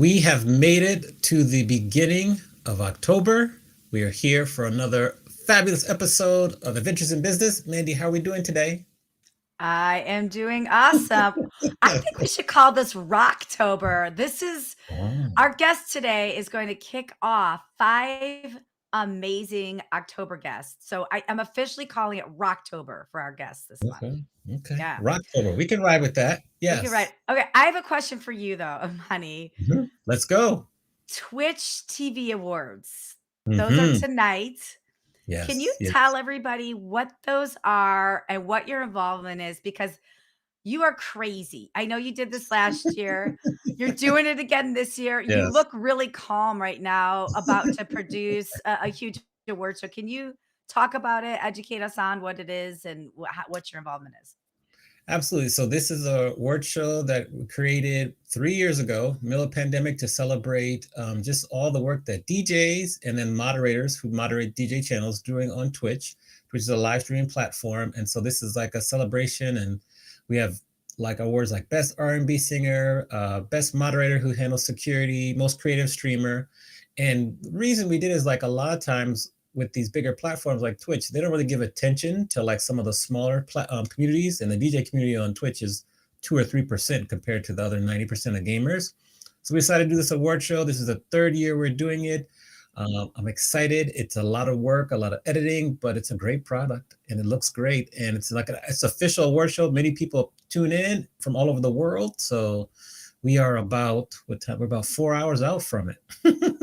We have made it to the beginning of October. We are here for another fabulous episode of Adventures in Business. Mandy, how are we doing today? I am doing awesome. I think we should call this Rocktober. This is Oh, our guest today is going to kick off 5 amazing October guests. So I am officially calling it Rocktober for our guests this month. okay. Okay. Yeah, Rocktober. We can ride with that. we can write. Yes. Okay, I have a question for you though, honey. Let's go. Twitch TV Awards. Those are hmm tonight. Can you Yes. Yes. tell everybody what those are and what your involvement is? Because you are crazy. I know you did this last year. You're doing it again this year. You Yes. look really calm right now about to produce a huge award show. Can you talk about it, educate us on what it is and what your involvement is? Absolutely. So this is a word show that we created 3 years ago, middle of pandemic, to celebrate just all the work that DJs and then moderators who moderate DJ channels doing on Twitch, which is a live streaming platform. And so this is like a celebration, and we have like awards like best R&B singer, best moderator who handles security, most creative streamer. And the reason we did is like a lot of times with these bigger platforms like Twitch, they don't really give attention to like some of the smaller communities, and the DJ community on Twitch is 2 or 3% compared to the other 90% of gamers. So we decided to do this award show. This is the third year we're doing it. I'm excited. It's a lot of work, a lot of editing, but it's a great product and it looks great. And it's like it's official award show. Many people tune in from all over the world. So we are about what time? We're about 4 hours out from it.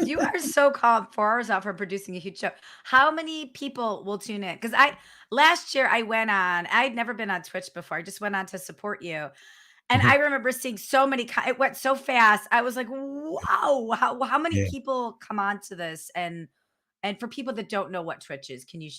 You are so calm 4 hours out from producing a huge show. How many people will tune in? Because I last year I went on, I'd never been on Twitch before. I just went on to support you. And I remember seeing so many it went so fast. I was like, "Wow, how many Yeah. people come on to this?" And for people that don't know what Twitch is, can you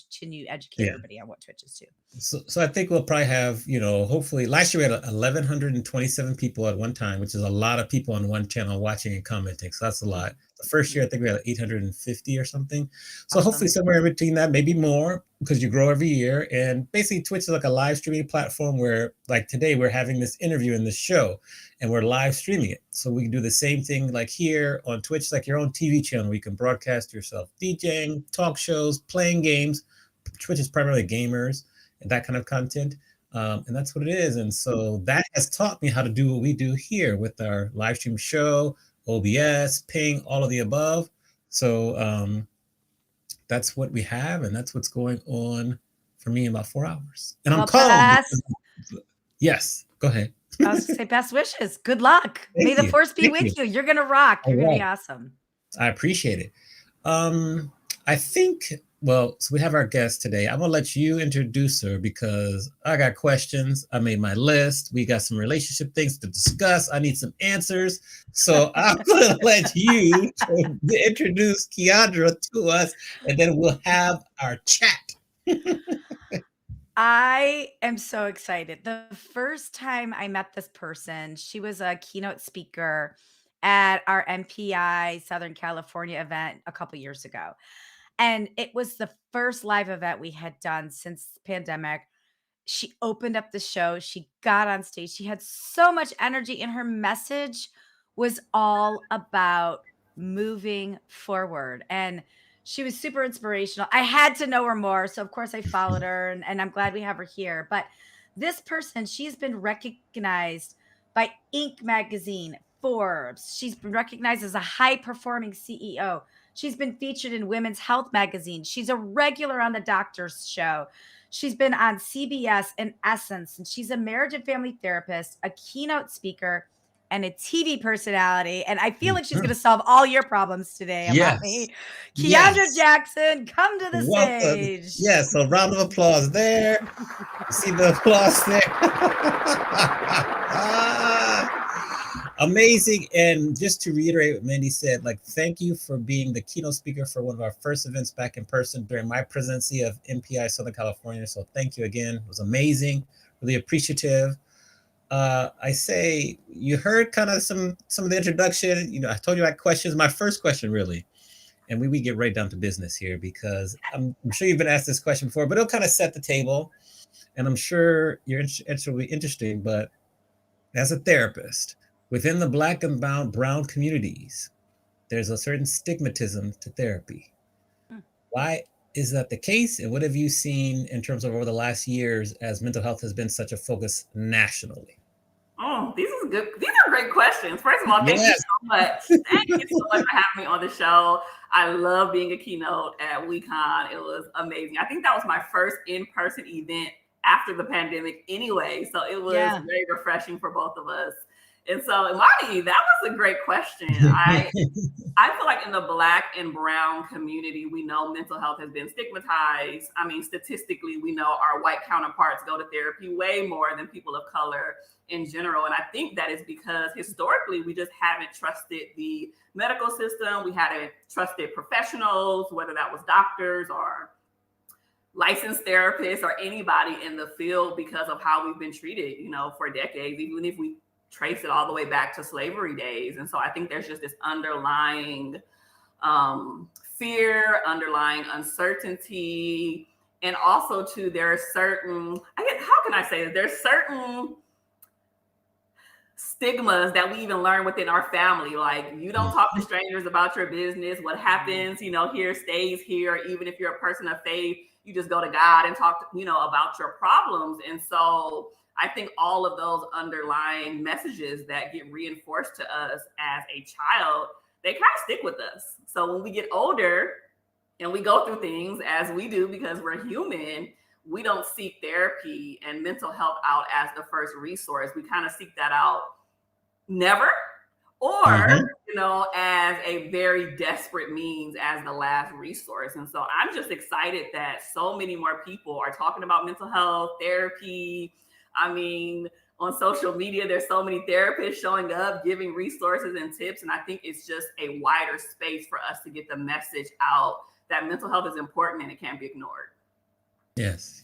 educate Yeah. everybody on what Twitch is too? So I think we'll probably have, hopefully last year we had 1,127 people at one time, which is a lot of people on one channel watching and commenting. So that's a lot. The first year, I Mhm. think we had 850 or something. So hopefully Awesome. somewhere in between that, maybe more, because you grow every year. And basically Twitch is like a live streaming platform where like today we're having this interview in this show and we're live streaming it. So we can do the same thing like here on Twitch, like your own TV channel where you can broadcast yourself DJing, talk shows, playing games. Twitch is primarily gamers and that kind of content. And that's what it is. And so that has taught me how to do what we do here with our live stream show, OBS, ping, all of the above. So that's what we have, and that's what's going on for me in about 4 hours. And I'm Well, calm because, best yes, go ahead. I was gonna say best wishes. Good luck. May Thank the you. force be Thank with you. you. You're gonna rock. All You're gonna be right. awesome. I appreciate it. Um, I think, well, so we have our guest today. I'm gonna let you introduce her because I got questions. I made my list. We got some relationship things to discuss. I need some answers. So I'm gonna let you introduce Kiaundra to us, and then we'll have our chat. I am so excited. The first time I met this person, she was a keynote speaker at our MPI Southern California event a couple years ago. And it was the first live event we had done since the pandemic. She opened up the show, she got on stage, she had so much energy, and her message was all about moving forward. And she was super inspirational. I had to know her more. So, of course, I followed her, and I'm glad we have her here. But this person, she's been recognized by Inc. magazine, Forbes. She's been recognized as a high performing CEO. She's been featured in Women's Health magazine. She's a regular on the doctor's show. She's been on CBS and Essence, and she's a marriage and family therapist, a keynote speaker, and a TV personality. And I feel like she's going to Mhm. solve all your problems today, Yes. Amani. Kiaundra Yes. Jackson, come to the Welcome. stage. Yes. So round of applause there. You see the applause there? Amazing. And just to reiterate what Mandy said, like, thank you for being the keynote speaker for one of our first events back in person during my presidency of MPI Southern California. So thank you again. It was amazing. Really appreciative. I say you heard kind of some of the introduction. I told you I had questions. My first question really, and we get right down to business here because I'm sure you've been asked this question before, but it'll kind of set the table. And I'm sure your answer will be interesting. But as a therapist, Within the Black and brown communities, there's a certain stigmatism to therapy. Mm. Why is that the case? And what have you seen in terms of over the last years as mental health has been such a focus nationally? Oh, these are good. These are great questions. First of all, thank you Yes. so much. Thank you so much for having me on the show. I love being a keynote at WeCon. It was amazing. I think that was my first in-person event after the pandemic anyway. So it was Yeah. very refreshing for both of us. And so, Imani, that was a great question. I feel like in the Black and brown community, we know mental health has been stigmatized. I mean, statistically, we know our white counterparts go to therapy way more than people of color in general. And I think that is because historically, we just haven't trusted the medical system. We hadn't trusted professionals, whether that was doctors or licensed therapists or anybody in the field, because of how we've been treated, for decades, even if we trace it all the way back to slavery days. And so I think there's just this underlying fear, underlying uncertainty. And also too, there are certain, how can I say that? There's certain stigmas that we even learn within our family. Like, you don't talk to strangers about your business. What happens, here stays here. Even if you're a person of faith, you just go to God and talk, about your problems. And so I think all of those underlying messages that get reinforced to us as a child, they kind of stick with us. So when we get older and we go through things as we do, because we're human, we don't seek therapy and mental health out as the first resource. We kind of seek that out never, or, as a very desperate means, as the last resource. And so I'm just excited that so many more people are talking about mental health, therapy. I mean, on social media, there's so many therapists showing up, giving resources and tips. And I think it's just a wider space for us to get the message out that mental health is important and it can't be ignored. Yes,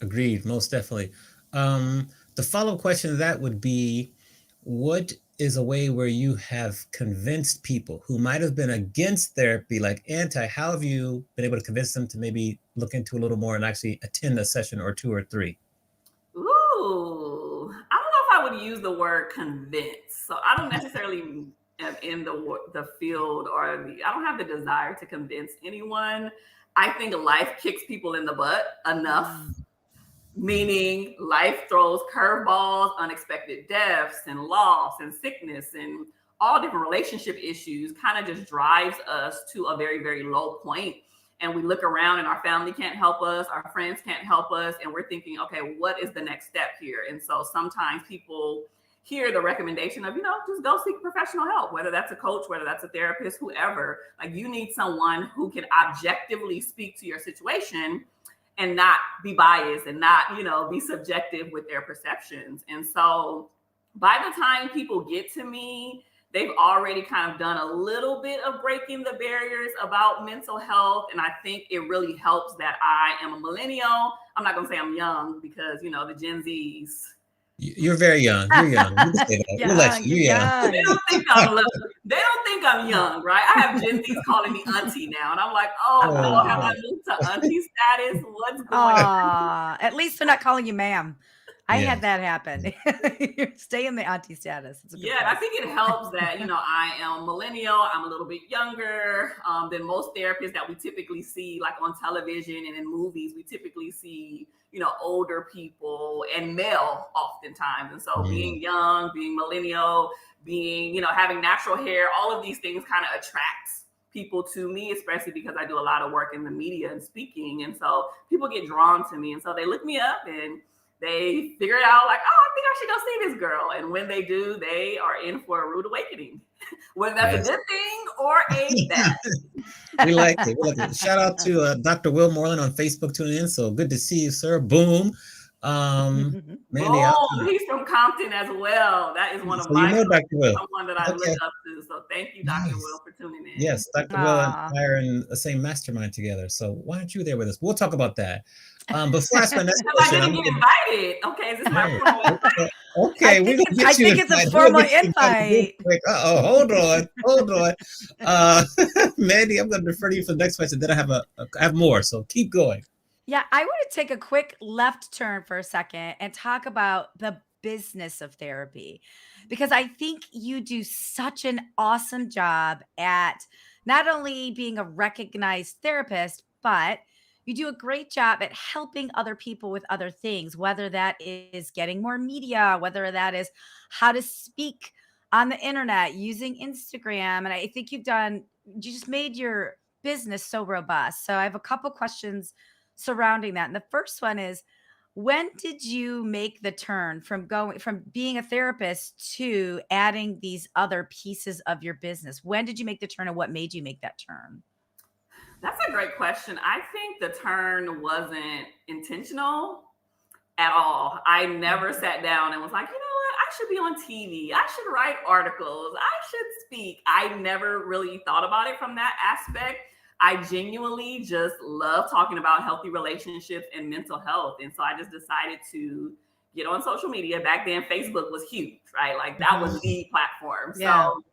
agreed, most definitely. The follow-up question to that would be, what is a way where you have convinced people who might have been against therapy, like anti, how have you been able to convince them to maybe look into a little more and actually attend a session or two or three? Ooh, I don't know if I would use the word convince. So I don't necessarily am in the field, or I don't have the desire to convince anyone. I think life kicks people in the butt enough, meaning life throws curveballs, unexpected deaths and loss and sickness and all different relationship issues, kind of just drives us to a very, very low point. And we look around and our family can't help us, our friends can't help us, and we're thinking, okay, what is the next step here? And so sometimes people hear the recommendation of, just go seek professional help, whether that's a coach, whether that's a therapist, whoever. Like, you need someone who can objectively speak to your situation and not be biased and not, be subjective with their perceptions. And so by the time people get to me, they've already kind of done a little bit of breaking the barriers about mental health. And I think it really helps that I am a millennial. I'm not going to say I'm young, because, the Gen Zs. You're very young. You're young. You can say that. We'll let you. You're young. They don't think I'm young, right? I have Gen Zs calling me auntie now. And I'm like, no, have I moved to auntie status? What's going on? At least they're not calling you ma'am. I had that happen. Stay in the auntie status. I think it helps that, I am millennial. I'm a little bit younger than most therapists that we typically see, like on television and in movies. We typically see, older people and male oftentimes. And so being young, being millennial, being, having natural hair, all of these things kind of attracts people to me, especially because I do a lot of work in the media and speaking. And so people get drawn to me. And so they look me up and they figure it out, like, I think I should go see this girl. And when they do, they are in for a rude awakening, whether that's a good thing or a bad. We like it. Shout out to Dr. Will Moreland on Facebook tuning in. So good to see you, sir. Boom. Mandy, he's from Compton as well. That is one of my someone that I look up to. So thank you, Dr. Will, for tuning in. Yes, Dr. Will and I are in the same mastermind together. So why aren't you there with us? We'll talk about that. Before I ask my next question, I didn't get invited. Okay, is this my formal invite? Okay, I think it's a formal invite. Hold on. Mandy, I'm going to defer to you for the next question. Then I have more, so keep going. Yeah, I want to take a quick left turn for a second and talk about the business of therapy, because I think you do such an awesome job at not only being a recognized therapist, but you do a great job at helping other people with other things, whether that is getting more media, whether that is how to speak on the internet using Instagram. And I think you just made your business so robust. So I have a couple questions surrounding that. And the first one is, when did you make the turn from being a therapist to adding these other pieces of your business? When did you make the turn and what made you make that turn? That's a great question. I think the turn wasn't intentional at all. I never sat down and was like, you know what? I should be on TV. I should write articles. I should speak. I never really thought about it from that aspect. I genuinely just love talking about healthy relationships and mental health. And so I just decided to get on social media. Back then, Facebook was huge, right? Like that was the platform. Yeah. So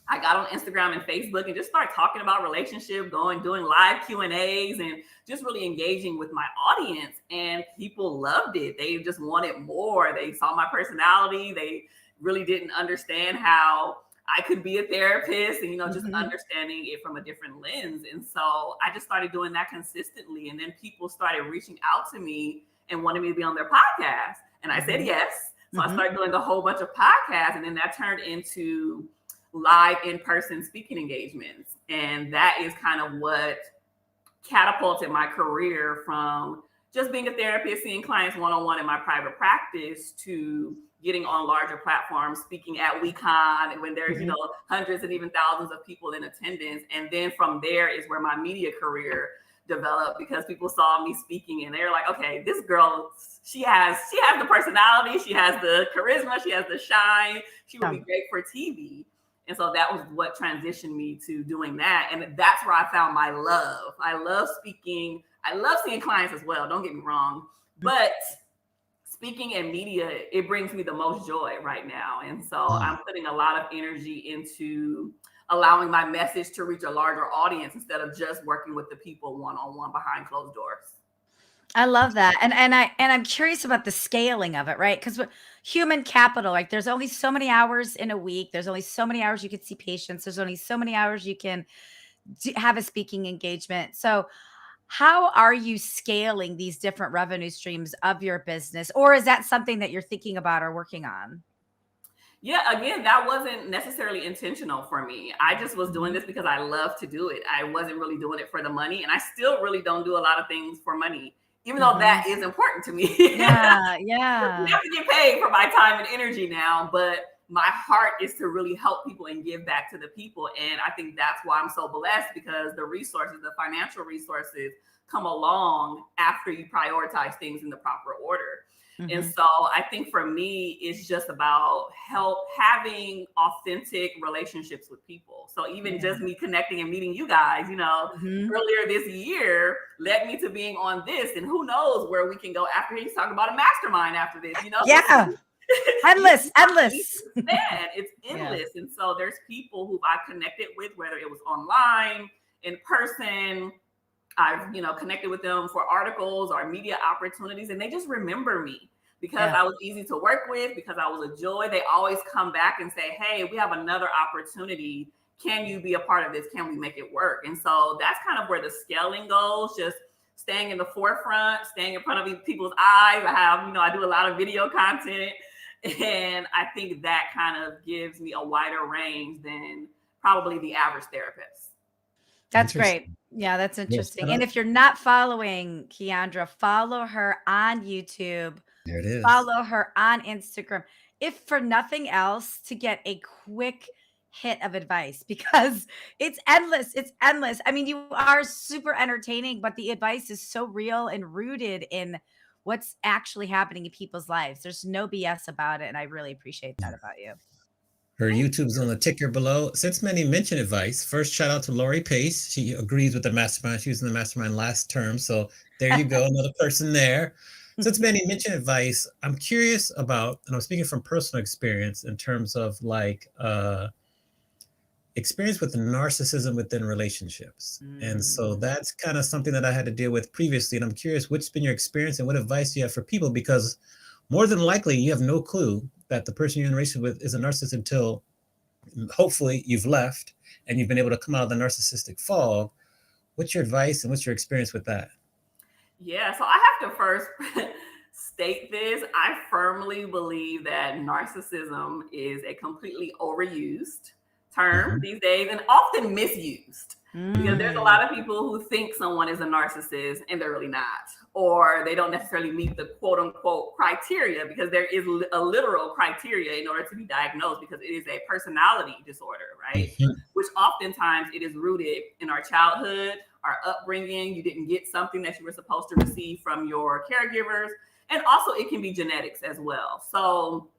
I got on Instagram and Facebook and just started talking about relationship, doing live Q&As and just really engaging with my audience. And people loved it. They just wanted more. They saw my personality. They really didn't understand how I could be a therapist and, just understanding it from a different lens. And so I just started doing that consistently. And then people started reaching out to me and wanted me to be on their podcast. And I said yes. So I started doing a whole bunch of podcasts. And then that turned into live in-person speaking engagements. And that is kind of what catapulted my career from just being a therapist, seeing clients one-on-one in my private practice, to getting on larger platforms, speaking at WeCon, and when there's, hundreds and even thousands of people in attendance. And then from there is where my media career developed, because people saw me speaking and they're like, okay, this girl, she has the personality, she has the charisma, she has the shine, she would be great for TV. And so that was what transitioned me to doing that. And that's where I found my love. I love speaking. I love seeing clients as well. Don't get me wrong. But speaking and media, it brings me the most joy right now. And so I'm putting a lot of energy into allowing my message to reach a larger audience instead of just working with the people one-on-one behind closed doors. I love that. And I'm curious about the scaling of it, right? Because human capital, like there's only so many hours in a week. There's only so many hours you can see patients. There's only so many hours you can have a speaking engagement. So how are you scaling these different revenue streams of your business? Or is that something that you're thinking about or working on? Yeah, again, that wasn't necessarily intentional for me. I just was doing this because I love to do it. I wasn't really doing it for the money. And I still really don't do a lot of things for money, even though that is important to me. Yeah. I have to get paid for my time and energy now, but my heart is to really help people and give back to the people. And I think that's why I'm so blessed, because the resources, the financial resources, come along after you prioritize things in the proper order. And so I think for me, it's just about having authentic relationships with people. So even just me connecting and meeting you guys, earlier this year led me to being on this. And who knows where we can go after. He's talking about a mastermind after this, Yeah. Endless. Man, it's endless. And so there's people who I connected with, whether it was online, in person. I've, connected with them for articles or media opportunities, and they just remember me because I was easy to work with, because I was a joy. They always come back and say, hey, we have another opportunity. Can you be a part of this? Can we make it work? And so that's kind of where the scaling goes, just staying in the forefront, staying in front of people's eyes. I do a lot of video content, and I think that kind of gives me a wider range than probably the average therapist. That's great. Yeah, that's interesting. And if you're not following Kiaundra, follow her on YouTube. There it is. Follow her on Instagram. If for nothing else, to get a quick hit of advice, because it's endless. It's endless. I mean, you are super entertaining, but the advice is so real and rooted in what's actually happening in people's lives. There's no BS about it. And I really appreciate that about you. Her YouTube's on the ticker below. Since many mention advice, first shout out to Lori Pace. She agrees with the mastermind. She was in the mastermind last term. So there you go, another person there. Since many mention advice, I'm curious about, and I'm speaking from personal experience in terms of experience with narcissism within relationships. And so that's kind of something that I had to deal with previously. And I'm curious, what's been your experience and what advice do you have for people? Because more than likely you have no clue that the person you're in a relationship with is a narcissist until hopefully you've left and you've been able to come out of the narcissistic fog. What's your advice and what's your experience with that? Yeah, so I have to first state this. I firmly believe that narcissism is a completely overused term these days and often misused. Because there's a lot of people who think someone is a narcissist and they're really not, or they don't necessarily meet the quote unquote criteria, because there is a literal criteria in order to be diagnosed, because it is a personality disorder, right? Which oftentimes it is rooted in our childhood, our upbringing. You didn't get something that you were supposed to receive from your caregivers. And also it can be genetics as well. So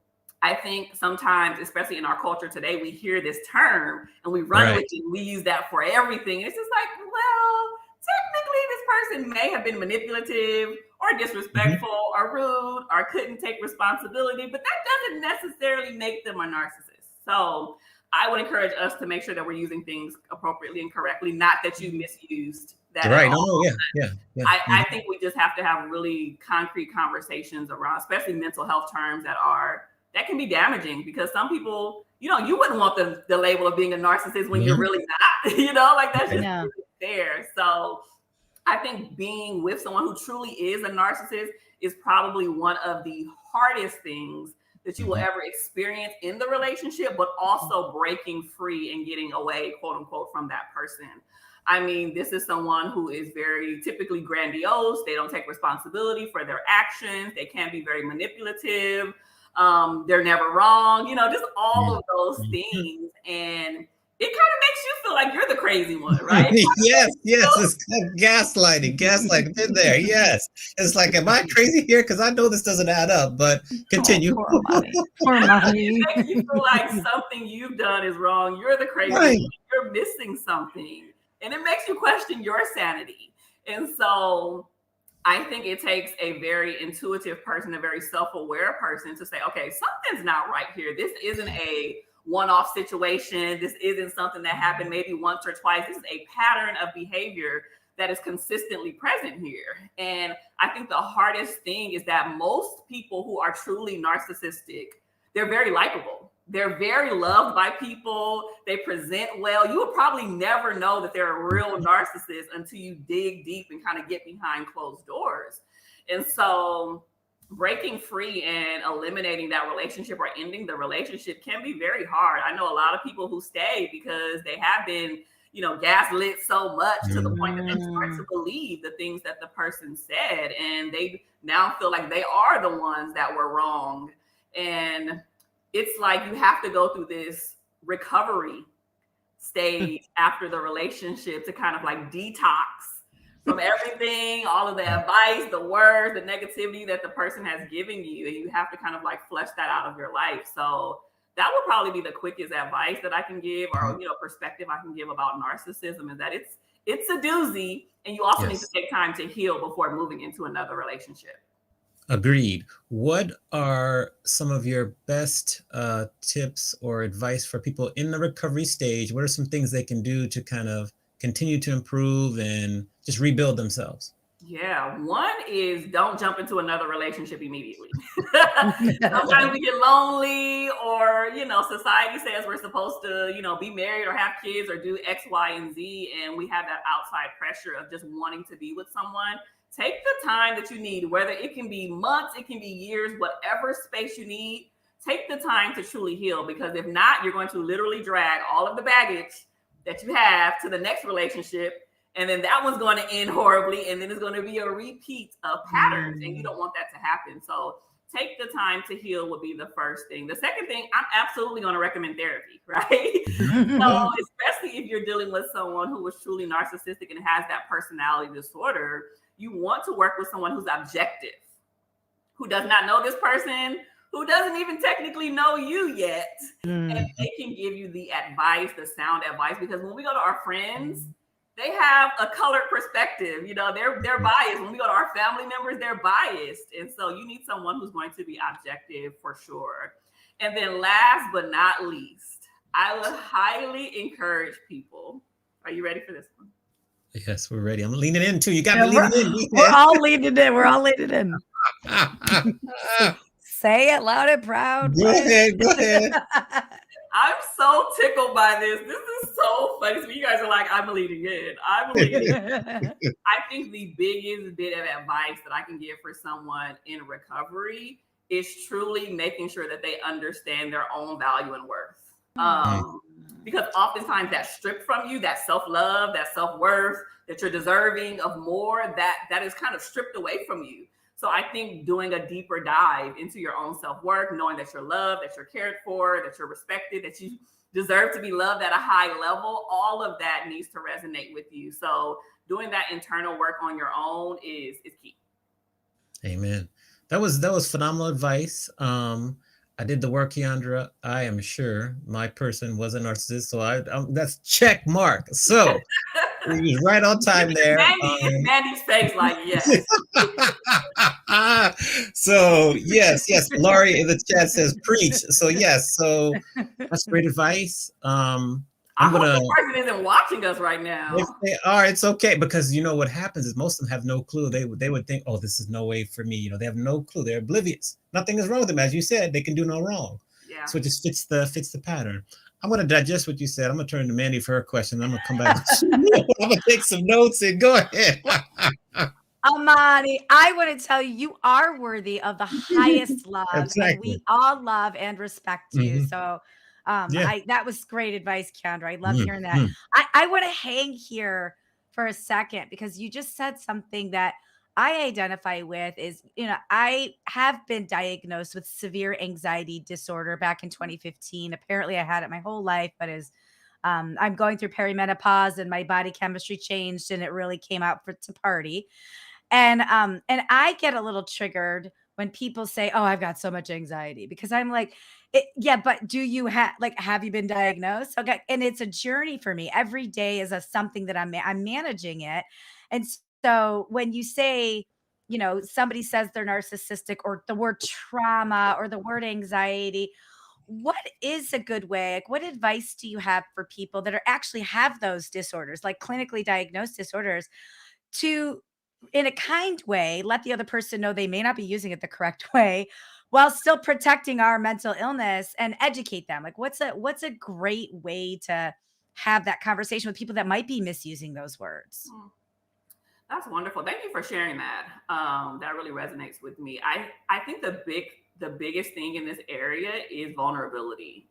I think sometimes, especially in our culture today, we hear this term and we run with it. We use that for everything. It's just like, well, technically this person may have been manipulative or disrespectful or rude or couldn't take responsibility, but that doesn't necessarily make them a narcissist. So I would encourage us to make sure that we're using things appropriately and correctly, not that you misused that. Right. Yeah. I think we just have to have really concrete conversations around, especially mental health terms that can be damaging, because some people, you wouldn't want the label of being a narcissist when you're really not, like that's just really fair. So I think being with someone who truly is a narcissist is probably one of the hardest things that you will ever experience in the relationship, but also breaking free and getting away, quote unquote, from that person. I mean, this is someone who is very typically grandiose. They don't take responsibility for their actions. They can be very manipulative. They're never wrong, just all of those things. And it kind of makes you feel like you're the crazy one, right? Yes. It's gaslighting, been there. Yes. It's like, am I crazy here? Because I know this doesn't add up, but continue. Poor money. It makes you feel like something you've done is wrong. You're the crazy one. You're missing something. And it makes you question your sanity. And so I think it takes a very intuitive person, a very self-aware person to say, okay, something's not right here. This isn't a one-off situation. This isn't something that happened maybe once or twice. This is a pattern of behavior that is consistently present here. And I think the hardest thing is that most people who are truly narcissistic, they're very likable. They're very loved by people. They present well. You will probably never know that they're a real narcissist until you dig deep and kind of get behind closed doors. And so breaking free and eliminating that relationship or ending the relationship can be very hard. I know a lot of people who stay because they have been, gaslit so much to the point that they start to believe the things that the person said. And they now feel like they are the ones that were wrong. And it's like you have to go through this recovery stage after the relationship to kind of like detox from everything, all of the advice, the words, the negativity that the person has given you. And you have to kind of like flush that out of your life. So that would probably be the quickest advice that I can give, or, perspective I can give about narcissism, is that it's a doozy. And you also need to take time to heal before moving into another relationship. Agreed. What are some of your best tips or advice for people in the recovery stage? What are some things they can do to kind of continue to improve and just rebuild themselves? Yeah, one is don't jump into another relationship immediately. Sometimes we get lonely, or, society says we're supposed to, be married or have kids or do X, Y, and Z. And we have that outside pressure of just wanting to be with someone. Take the time that you need, whether it can be months, it can be years, whatever space you need. Take the time to truly heal, because if not, you're going to literally drag all of the baggage that you have to the next relationship. And then that one's going to end horribly. And then it's going to be a repeat of patterns. And you don't want that to happen. So take the time to heal would be the first thing. The second thing, I'm absolutely going to recommend therapy, right? So especially if you're dealing with someone who is truly narcissistic and has that personality disorder, you want to work with someone who's objective, who does not know this person, who doesn't even technically know you yet. And they can give you the advice, the sound advice, because when we go to our friends, they have a colored perspective. They're biased. When we go to our family members, they're biased. And so you need someone who's going to be objective for sure. And then last but not least, I would highly encourage people. Are you ready for this one? Yes, we're ready. I'm leaning in too. You got me leaning in. We're all leaning in. Say it loud and proud. Go What? ahead, go ahead. I'm so tickled by this. This is so funny. So you guys are like, I believe it. I believe it. I think the biggest bit of advice that I can give for someone in recovery is truly making sure that they understand their own value and worth. Because oftentimes that's stripped from you, that self-love, that self-worth, that you're deserving of more, that is kind of stripped away from you. So I think doing a deeper dive into your own self-worth, knowing that you're loved, that you're cared for, that you're respected, that you deserve to be loved at a high level, all of that needs to resonate with you. So doing that internal work on your own is key. Amen. That was phenomenal advice. I did the work, Kiaundra. I am sure my person was a narcissist, so that's check mark. So he was right on time there. Mandy's face, like yes. So yes, Laurie in the chat says preach. So yes, so that's great advice. I hope the person isn't watching us right now. If they are, it's okay, because you know what happens is most of them have no clue. They would think, oh, this is no way for me. They have no clue. They're oblivious. Nothing is wrong with them, as you said. They can do no wrong. Yeah. So it just fits the pattern. I'm gonna digest what you said. I'm gonna turn to Mandy for her question. I'm gonna come back. I'm gonna take some notes and go ahead. Amani, I want to tell you, you are worthy of the highest love, Exactly. and we all love and respect you. Mhm. So, Yeah. that was great advice, Kiaundra. I love hearing that. I want to hang here for a second because you just said something that I identify with is, I have been diagnosed with severe anxiety disorder back in 2015. Apparently, I had it my whole life, but I'm going through perimenopause and my body chemistry changed and it really came out to party. And I get a little triggered when people say, "Oh, I've got so much anxiety," because I'm like, yeah, but do you have you been diagnosed? Okay, and it's a journey for me. Every day is something that I'm managing it, and so when you say, somebody says they're narcissistic or the word trauma or the word anxiety, what is a good way? Like, what advice do you have for people that actually have those disorders, like clinically diagnosed disorders, to in a kind way let the other person know they may not be using it the correct way while still protecting our mental illness, and educate them? Like, what's a great way to have that conversation with people that might be misusing those words? That's wonderful. Thank you for sharing that. That really resonates with me. I think the biggest thing in this area is vulnerability.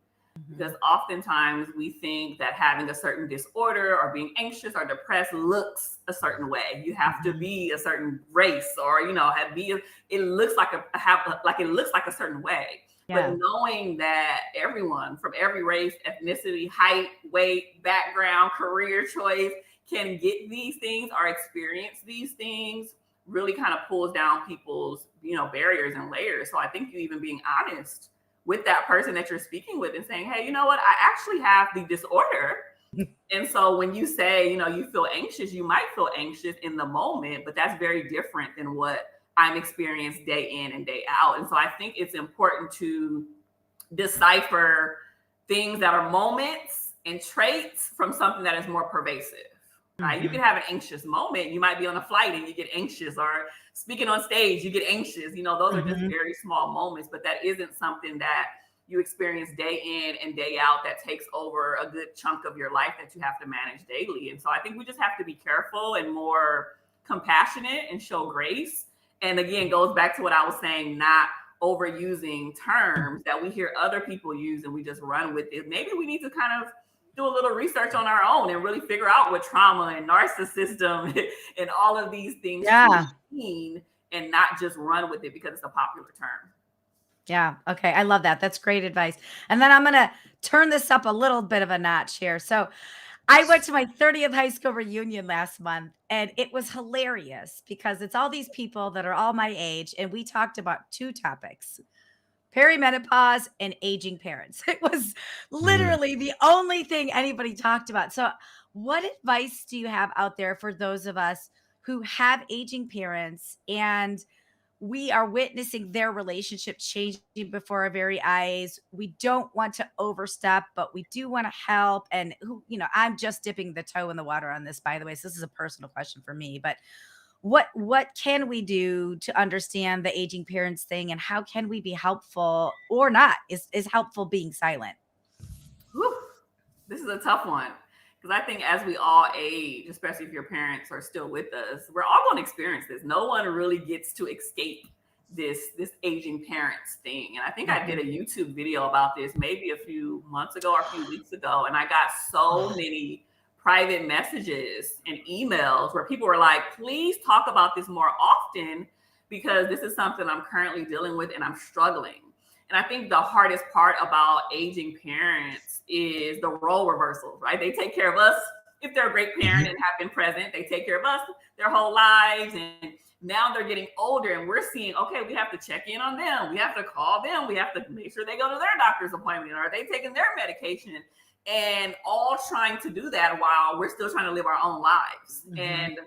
Because oftentimes we think that having a certain disorder or being anxious or depressed looks a certain way. You have to be a certain race, or it looks like it looks like a certain way. Yeah. But knowing that everyone from every race, ethnicity, height, weight, background, career choice can get these things or experience these things really kind of pulls down people's barriers and layers. So I think you even being honest with that person that you're speaking with and saying, hey, you know what, I actually have the disorder. And so when you say, you feel anxious, you might feel anxious in the moment, but that's very different than what I'm experiencing day in and day out. And so I think it's important to decipher things that are moments and traits from something that is more pervasive. Right? You can have an anxious moment. You might be on a flight and you get anxious, or speaking on stage, you get anxious. Those are just very small moments, but that isn't something that you experience day in and day out that takes over a good chunk of your life that you have to manage daily. And so I think we just have to be careful and more compassionate and show grace. And again, goes back to what I was saying, not overusing terms that we hear other people use and we just run with it. Maybe we need to kind of do a little research on our own and really figure out what trauma and narcissism and all of these things mean, and not just run with it because it's a popular term. Yeah. Okay. I love that. That's great advice. And then I'm going to turn this up a little bit of a notch here. So I went to my 30th high school reunion last month, and it was hilarious because it's all these people that are all my age. And we talked about two topics: perimenopause and aging parents. It was literally the only thing anybody talked about. So what advice do you have out there for those of us who have aging parents and we are witnessing their relationship changing before our very eyes? We don't want to overstep, but we do want to help. And I'm just dipping the toe in the water on this, by the way. So this is a personal question for me, but what can we do to understand the aging parents thing, and how can we be helpful or not? Is helpful being silent? Whew, this is a tough one because I think as we all age, especially if your parents are still with us, we're all going to experience this. No one really gets to escape this aging parents thing. And I think I did a YouTube video about this maybe a few months ago or a few weeks ago, and I got so many private messages and emails where people were like, please talk about this more often because this is something I'm currently dealing with and I'm struggling. And I think the hardest part about aging parents is the role reversals, right? They take care of us if they're a great parent and have been present. They take care of us their whole lives. And now they're getting older and we're seeing, okay, we have to check in on them. We have to call them. We have to make sure they go to their doctor's appointment. Are they taking their medication? And all trying to do that while we're still trying to live our own lives. And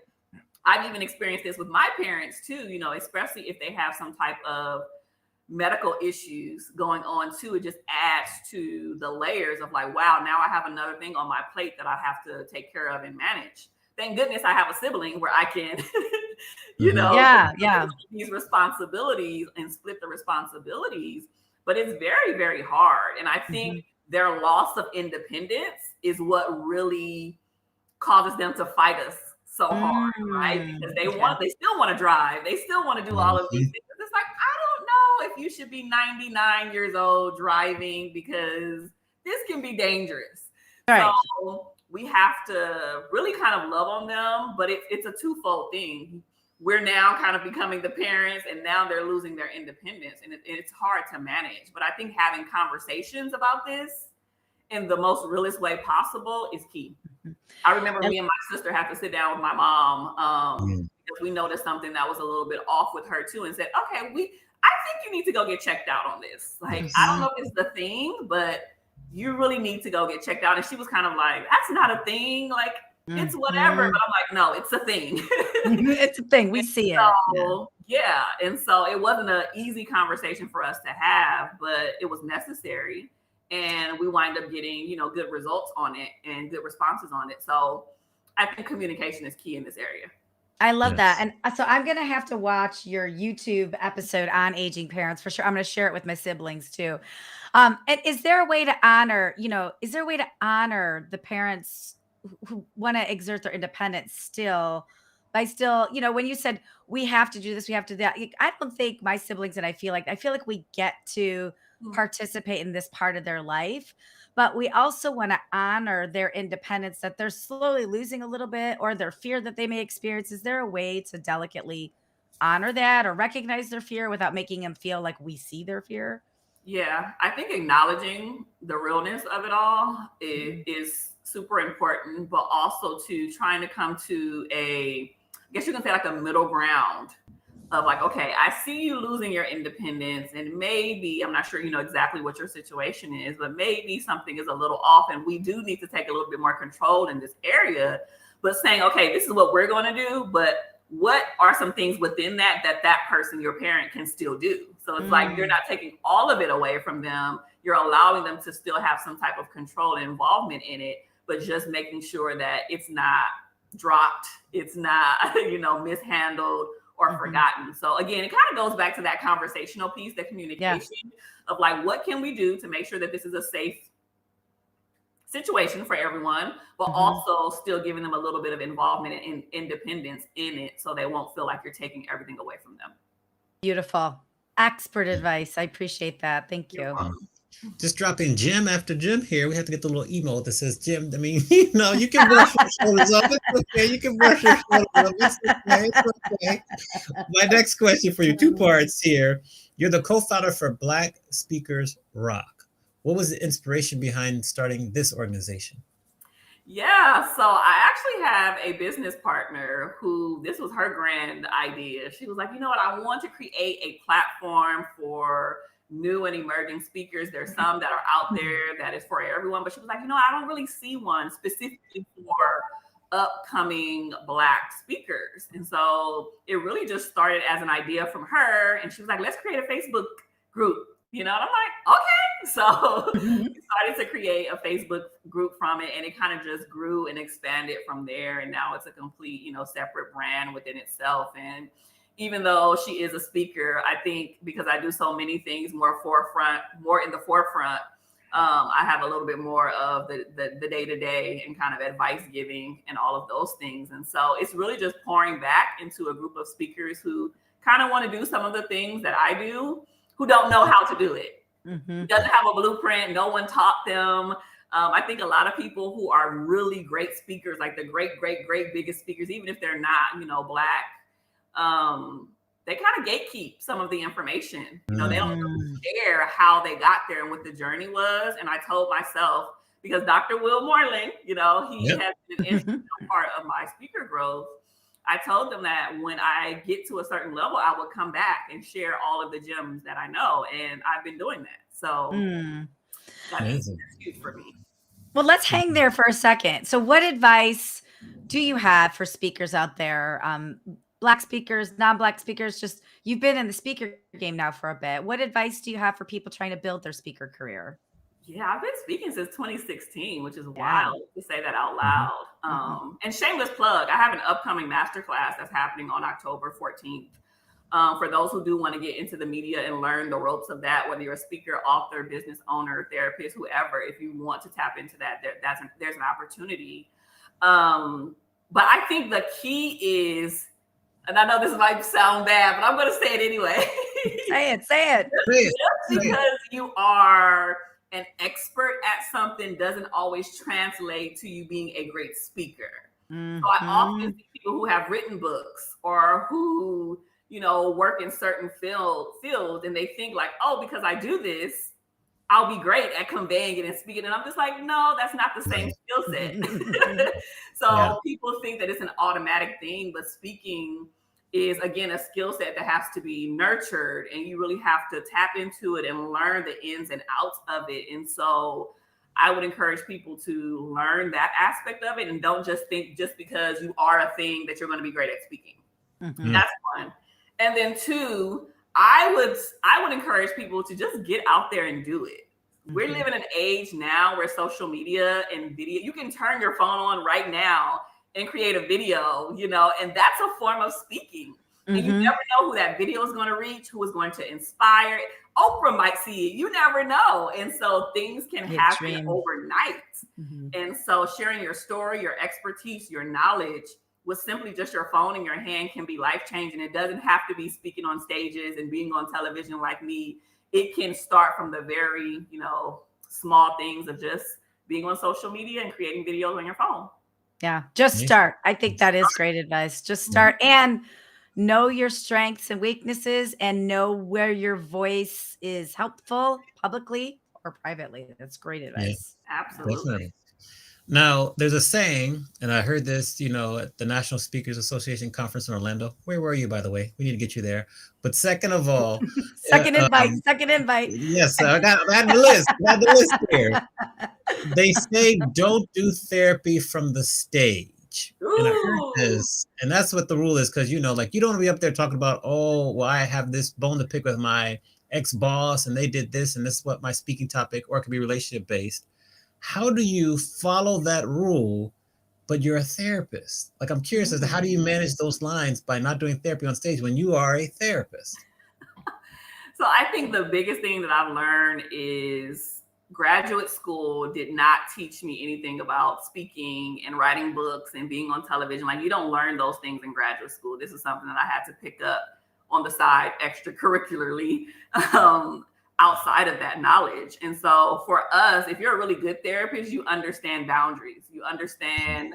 I've even experienced this with my parents too, you know, especially if they have some type of medical issues going on too. It just adds to the layers of like, wow, now I have another thing on my plate that I have to take care of and manage. Thank goodness I have a sibling where I can, you know, these responsibilities and split the responsibilities. But it's very, very hard. And I think their loss of independence is what really causes them to fight us so hard, right? Because they still want to drive. They still want to do all of these things. It's like, I don't know if you should be 99 years old driving because this can be dangerous. Right. So we have to really kind of love on them, but it's a twofold thing. We're now kind of becoming the parents and now they're losing their independence and it's hard to manage. But I think having conversations about this in the most realist way possible is key. I remember me and my sister had to sit down with my mom because we noticed something that was a little bit off with her too and said, okay, I think you need to go get checked out on this. Like, I don't know if it's the thing, but you really need to go get checked out. And she was kind of like, that's not a thing. Like, it's whatever. But I'm like, no, it's a thing. It's a thing. We see it. Yeah. And so it wasn't an easy conversation for us to have, but it was necessary. And we wind up getting, you know, good results on it and good responses on it. So I think communication is key in this area. I love that. And so I'm going to have to watch your YouTube episode on aging parents for sure. I'm going to share it with my siblings too. And is there a way to honor, the parents who want to exert their independence still by still, you know, when you said we have to do this, we have to do that. I don't think my siblings and I feel like we get to participate in this part of their life, but we also want to honor their independence that they're slowly losing a little bit or their fear that they may experience. Is there a way to delicately honor that or recognize their fear without making them feel like we see their fear? Yeah, I think acknowledging the realness of it all is super important, but also to trying to come to I guess you can say like a middle ground of like, okay, I see you losing your independence and maybe, I'm not sure, you know, exactly what your situation is, but maybe something is a little off and we do need to take a little bit more control in this area, but saying, okay, this is what we're going to do, but what are some things within that person, your parent, can still do? So it's like, you're not taking all of it away from them. You're allowing them to still have some type of control and involvement in it, but just making sure that it's not dropped. It's not, you know, mishandled or forgotten. So again, it kind of goes back to that conversational piece, that communication of like, what can we do to make sure that this is a safe situation for everyone, but also still giving them a little bit of involvement and independence in it so they won't feel like you're taking everything away from them. Beautiful. Expert advice. I appreciate that. Thank you. Just dropping Jim after Jim here. We have to get the little emote that says Jim. I mean, you know, you can brush your shoulders off. It's okay. You can brush your shoulders off. It's okay. My next question for you, two parts here. You're the co-founder for Black Speakers Rock. What was the inspiration behind starting this organization? Yeah, so I actually have a business partner who this was her grand idea. She was like, you know what, I want to create a platform for new and emerging speakers. There's some that are out there that is for everyone, but she was like, you know, I don't really see one specifically for upcoming Black speakers. And so it really just started as an idea from her. And she was like, let's create a Facebook group, you know, and I'm like, okay. So we started to create a Facebook group from it, and it kind of just grew and expanded from there. And now it's a complete, separate brand within itself. And even though she is a speaker, I think because I do so many things more in the forefront, I have a little bit more of the day-to-day and kind of advice giving and all of those things. And so it's really just pouring back into a group of speakers who kind of want to do some of the things that I do, who don't know how to do it. Doesn't have a blueprint. No one taught them. I think a lot of people who are really great speakers, like the great biggest speakers, even if they're not, Black, they kind of gatekeep some of the information. They don't really share how they got there and what the journey was. And I told myself, because Dr. Will Moreland, he has been an integral part of my speaker growth. I told them that when I get to a certain level, I would come back and share all of the gems that I know. And I've been doing that. So that's huge for me. Well, let's hang there for a second. So what advice do you have for speakers out there? Black speakers, non-Black speakers, just you've been in the speaker game now for a bit. What advice do you have for people trying to build their speaker career? Yeah, I've been speaking since 2016, which is wild to say that out loud. And shameless plug, I have an upcoming masterclass that's happening on October 14th. For those who do want to get into the media and learn the ropes of that, whether you're a speaker, author, business owner, therapist, whoever, if you want to tap into that, there's an opportunity. But I think the key is, and I know this might sound bad, but I'm going to say it anyway. Say it. Just because you are an expert at something doesn't always translate to you being a great speaker. So I often see people who have written books or who, work in certain fields, and they think like, oh, because I do this, I'll be great at conveying it and speaking. And I'm just like, no, that's not the same skill set. So people think that it's an automatic thing, but speaking is, again, a skill set that has to be nurtured, and you really have to tap into it and learn the ins and outs of it. And so I would encourage people to learn that aspect of it, and don't just think just because you are a thing that you're going to be great at speaking. That's one. And then two, I would encourage people to just get out there and do it. We're living in an age now where social media and video, you can turn your phone on right now and create a video, and that's a form of speaking. And you never know who that video is going to reach, who is going to inspire. Oprah might see it. You never know. And so things can happen overnight. And so sharing your story, your expertise, your knowledge with simply just your phone in your hand can be life-changing. It doesn't have to be speaking on stages and being on television like me. It can start from the very, small things of just being on social media and creating videos on your phone. Yeah, just start. I think that is great advice. Just start and know your strengths and weaknesses and know where your voice is helpful publicly or privately. That's great advice. Absolutely. Definitely. Now, there's a saying, and I heard this, at the National Speakers Association conference in Orlando. Where were you, by the way? We need to get you there. But second of all, second invite. Yes, I had the list here. They say don't do therapy from the stage. And I heard this, and that's what the rule is, because you don't want to be up there talking about, oh, well, I have this bone to pick with my ex-boss, and they did this, and this is what my speaking topic, or it could be relationship based. How do you follow that rule, but you're a therapist? I'm curious as to how do you manage those lines by not doing therapy on stage when you are a therapist? So I think the biggest thing that I've learned is graduate school did not teach me anything about speaking and writing books and being on television. You don't learn those things in graduate school. This is something that I had to pick up on the side extracurricularly. Outside of that knowledge. And so for us, if you're a really good therapist, you understand boundaries, you understand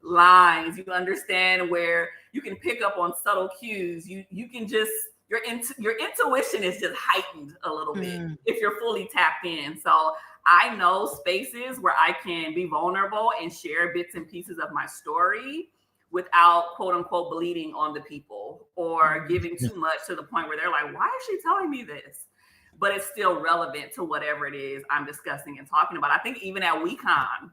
lines, you understand where you can pick up on subtle cues. You can just, your intuition is just heightened a little bit if you're fully tapped in. So I know spaces where I can be vulnerable and share bits and pieces of my story without quote unquote bleeding on the people or giving too much to the point where they're like, why is she telling me this? But it's still relevant to whatever it is I'm discussing and talking about. I think even at WeCon,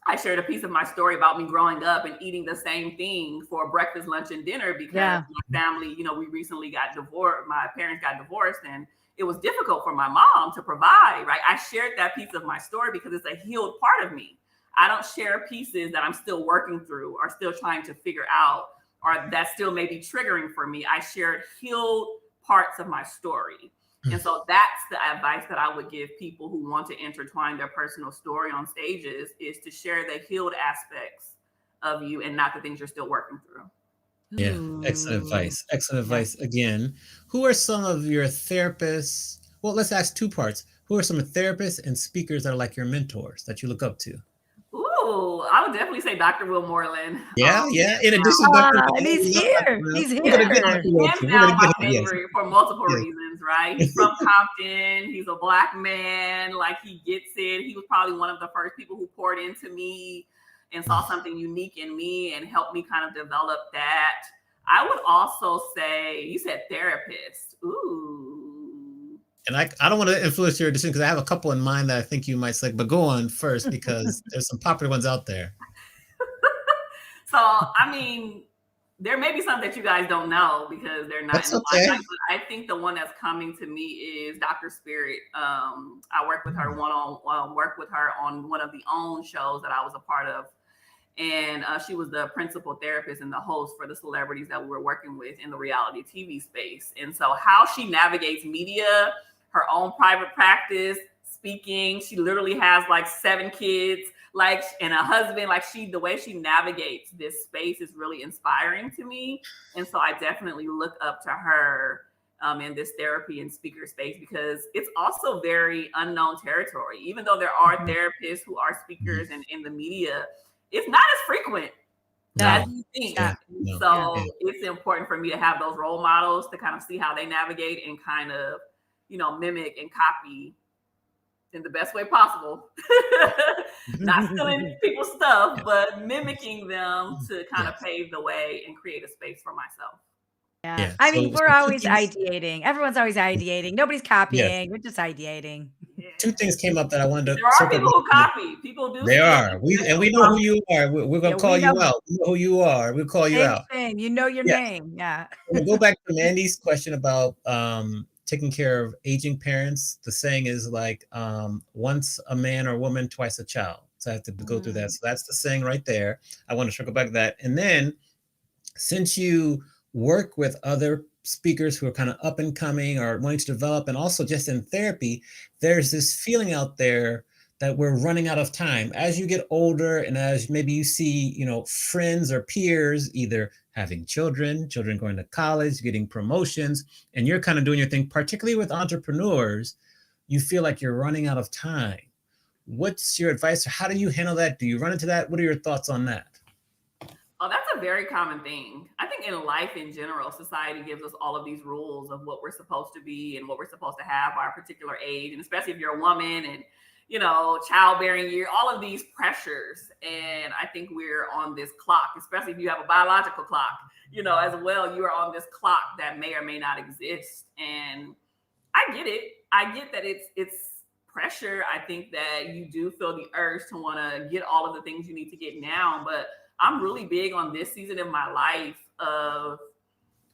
I shared a piece of my story about me growing up and eating the same thing for breakfast, lunch, and dinner because my family, we recently got divorced. My parents got divorced, and it was difficult for my mom to provide, right? I shared that piece of my story because it's a healed part of me. I don't share pieces that I'm still working through or still trying to figure out, or that still may be triggering for me. I shared healed parts of my story. And so that's the advice that I would give people who want to intertwine their personal story on stages, is to share the healed aspects of you and not the things you're still working through. Yeah, excellent advice. Excellent advice. Again, who are some of your therapists? Well, let's ask two parts. Who are some therapists and speakers that are like your mentors that you look up to? Ooh, I would definitely say Dr. Will Moreland. Yeah. In addition to Dr. And he's We love Dr. here. Will. He's We're gonna get here. Dr. Will Hands too. We're down gonna my get yes. favorite for multiple Yes. reasons, right? He's from Compton. He's a Black man. Like, he gets it. He was probably one of the first people who poured into me and saw something unique in me and helped me kind of develop that. I would also say, you said therapist. Ooh. And I don't want to influence your decision because I have a couple in mind that I think you might select, but go on first because there's some popular ones out there. So, I mean, there may be some that you guys don't know because they're not That's in the okay. limelight, but I think the one that's coming to me is Dr. Spirit. I work with her on one of the OWN shows that I was a part of. And she was the principal therapist and the host for the celebrities that we were working with in the reality TV space. And so how she navigates media, her own private practice, speaking, she literally has like 7 kids, like, and a husband, like, the way she navigates this space is really inspiring to me. And so I definitely look up to her in this therapy and speaker space, because it's also very unknown territory. Even though there are therapists who are speakers and in the media, it's not as frequent as you think. So it's important for me to have those role models to kind of see how they navigate and kind of, mimic and copy in the best way possible. Not stealing people's stuff, but mimicking them to kind of pave the way and create a space for myself. Yeah. I mean, we're always ideating. Everyone's always ideating. Nobody's copying. We're just ideating. Yeah. 2 things came up that I wanted to. There are people who copy. People do. They are. We know who you are. We're gonna call you out. We know who you are. We'll call you out. Thing. You know your name. Yeah. We'll go back to Mandy's question about taking care of aging parents. The saying is like once a man or woman, twice a child. So I have to go through that. So that's the saying right there. I want to circle back to that. And then, since you work with other speakers who are kind of up and coming or wanting to develop, and also just in therapy, there's this feeling out there that we're running out of time. As you get older and as maybe you see, friends or peers either having children going to college, getting promotions, and you're kind of doing your thing, particularly with entrepreneurs, you feel like you're running out of time. What's your advice? How do you handle that? Do you run into that? What are your thoughts on that? Oh, that's a very common thing. I think in life in general, society gives us all of these rules of what we're supposed to be and what we're supposed to have by a particular age. And especially if you're a woman and, childbearing year, all of these pressures. And I think we're on this clock, especially if you have a biological clock, as well, you are on this clock that may or may not exist. And I get it. I get that it's pressure. I think that you do feel the urge to want to get all of the things you need to get now, but I'm really big on this season of my life of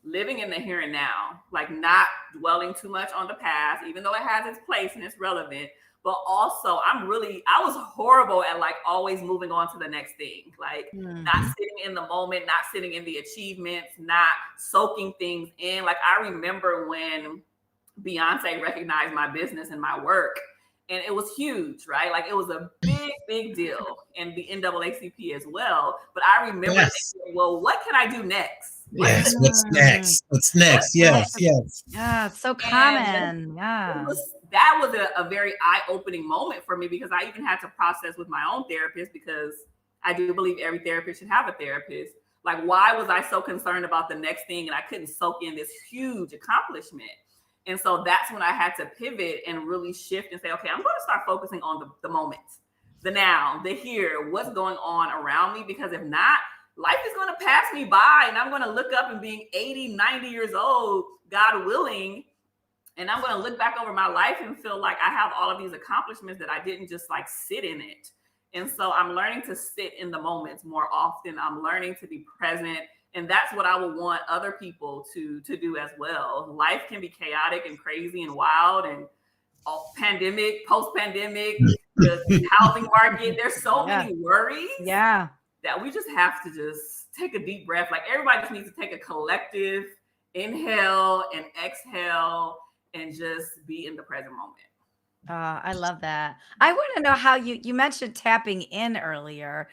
living in the here and now, like not dwelling too much on the past, even though it has its place and it's relevant. But also I was horrible at like always moving on to the next thing, like not sitting in the moment, not sitting in the achievements, not soaking things in. Like, I remember when Beyonce recognized my business and my work, and it was huge, right? Like, it was a big deal, and the NAACP as well. But I remember thinking, well, what can I do next? Yes, what's next? What's next? Yes. Yeah, it's so common. That was a very eye-opening moment for me, because I even had to process with my own therapist, because I do believe every therapist should have a therapist. Like, why was I so concerned about the next thing and I couldn't soak in this huge accomplishment? And so that's when I had to pivot and really shift and say, okay, I'm going to start focusing on the moment, the now, the here, what's going on around me. Because if not, life is going to pass me by, and I'm going to look up and being 80, 90 years old, God willing, and I'm going to look back over my life and feel like I have all of these accomplishments that I didn't just like sit in it. And so I'm learning to sit in the moments more often. I'm learning to be present And that's what I would want other people to do as well. Life can be chaotic and crazy and wild, and pandemic, post-pandemic, the housing market. There's so many worries that we just have to just take a deep breath. Like, everybody just needs to take a collective inhale and exhale and just be in the present moment. I love that. I want to know how you mentioned tapping in earlier.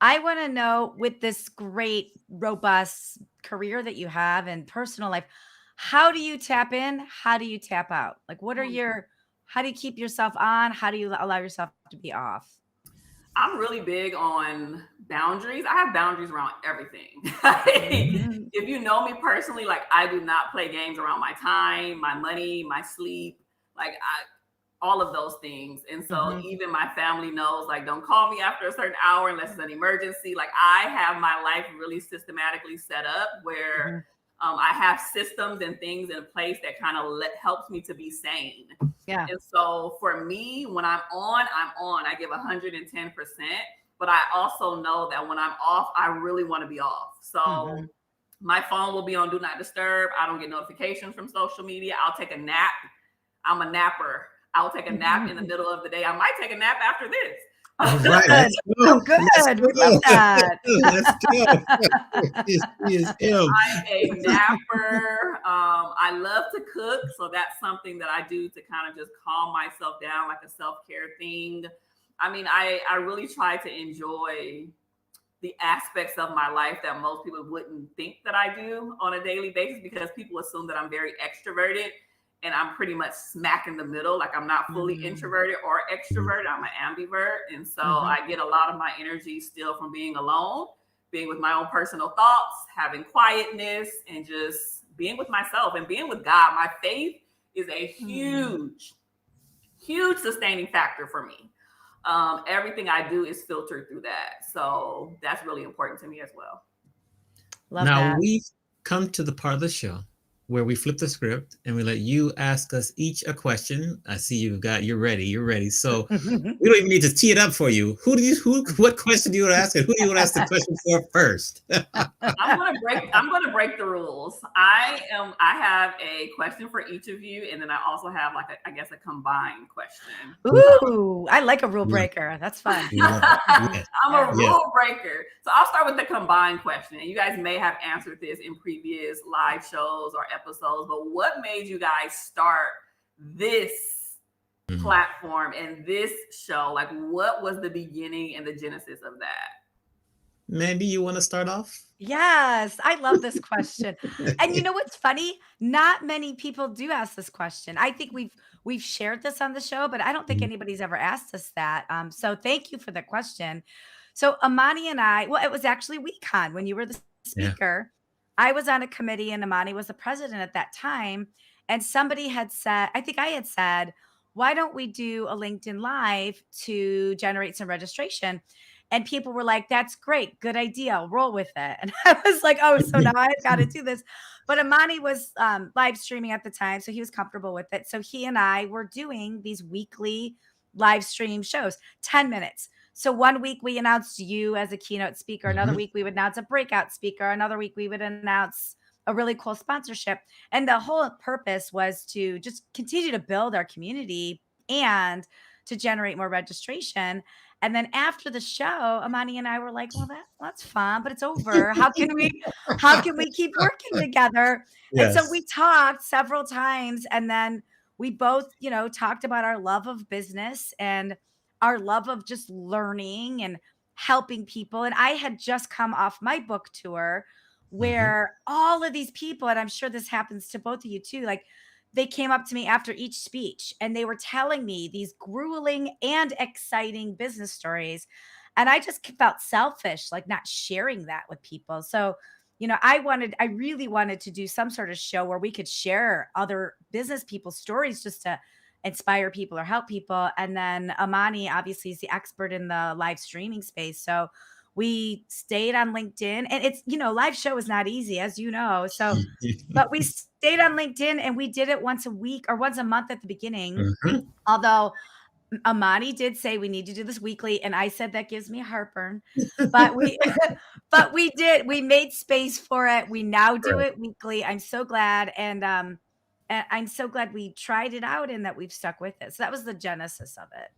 I want to know, with this great, robust career that you have and personal life, how do you tap in? How do you tap out? Like, how do you keep yourself on? How do you allow yourself to be off? I'm really big on boundaries. I have boundaries around everything. If you know me personally, like, I do not play games around my time, my money, my sleep, like, all of those things. And so even my family knows, like, don't call me after a certain hour unless it's an emergency. Like, I have my life really systematically set up where I have systems and things in place that kind of helps me to be sane. Yeah. And so for me, when I'm on, I give 110%. But I also know that when I'm off, I really want to be off. So my phone will be on do not disturb. I don't get notifications from social media. I'll take a nap. I'm a napper. I'll take a nap in the middle of the day. I might take a nap after this. All right. Let's go. Oh, good. We love that. Let's go. He is him. I'm a napper. I love to cook. So that's something that I do to kind of just calm myself down, like a self-care thing. I mean, I really try to enjoy the aspects of my life that most people wouldn't think that I do on a daily basis, because people assume that I'm very extroverted. And I'm pretty much smack in the middle. Like, I'm not fully introverted or extroverted. I'm an ambivert. And so I get a lot of my energy still from being alone, being with my own personal thoughts, having quietness, and just being with myself and being with God. My faith is a huge, huge sustaining factor for me. Everything I do is filtered through that. So that's really important to me as well. Love that. We've come to the part of the show where we flip the script and we let you ask us each a question. I see you're ready. So we don't even need to tee it up for you. What question do you want to ask, and who do you want to ask the question for first? I'm gonna break the rules. I have a question for each of you, and then I also have, like, a combined question. Ooh, I like a rule breaker. That's fun. I'm a rule breaker. So I'll start with the combined question. And you guys may have answered this in previous live shows or episodes, but what made you guys start this platform and this show? Like, what was the beginning and the genesis of that? Mandy, you want to start off? Yes, I love this question. And you know what's funny? Not many people do ask this question. I think we've shared this on the show, but I don't think anybody's ever asked us that. So thank you for the question. So Amani and I, well, it was actually WeCon when you were the speaker. I was on a committee and Amani was the president at that time. And somebody had said, I think I had said, why don't we do a LinkedIn Live to generate some registration? And people were like, that's great. Good idea. I'll roll with it. And I was like, oh, so now I've got to do this. But Amani was live streaming at the time, so he was comfortable with it. So he and I were doing these weekly live stream shows, 10 minutes. So one week we announced you as a keynote speaker. Another week we would announce a breakout speaker. Another week we would announce a really cool sponsorship. And the whole purpose was to just continue to build our community and to generate more registration. And then after the show, Amani and I were like, well, that's fun, but it's over. How can we keep working together? Yes. And so we talked several times, and then we both, talked about our love of business and our love of just learning and helping people. And I had just come off my book tour where all of these people, and I'm sure this happens to both of you too, like, they came up to me after each speech and they were telling me these grueling and exciting business stories. And I just felt selfish, like not sharing that with people. So, I really wanted to do some sort of show where we could share other business people's stories just to inspire people or help people. And then Amani obviously is the expert in the live streaming space. So we stayed on LinkedIn, and it's, live show is not easy, as you know. So, but we stayed on LinkedIn and we did it once a week or once a month at the beginning. Although Amani did say we need to do this weekly, and I said that gives me heartburn, but we but we did. We made space for it. We now do Right. it weekly. I'm so glad, and I'm so glad we tried it out and that we've stuck with it. So that was the genesis of it.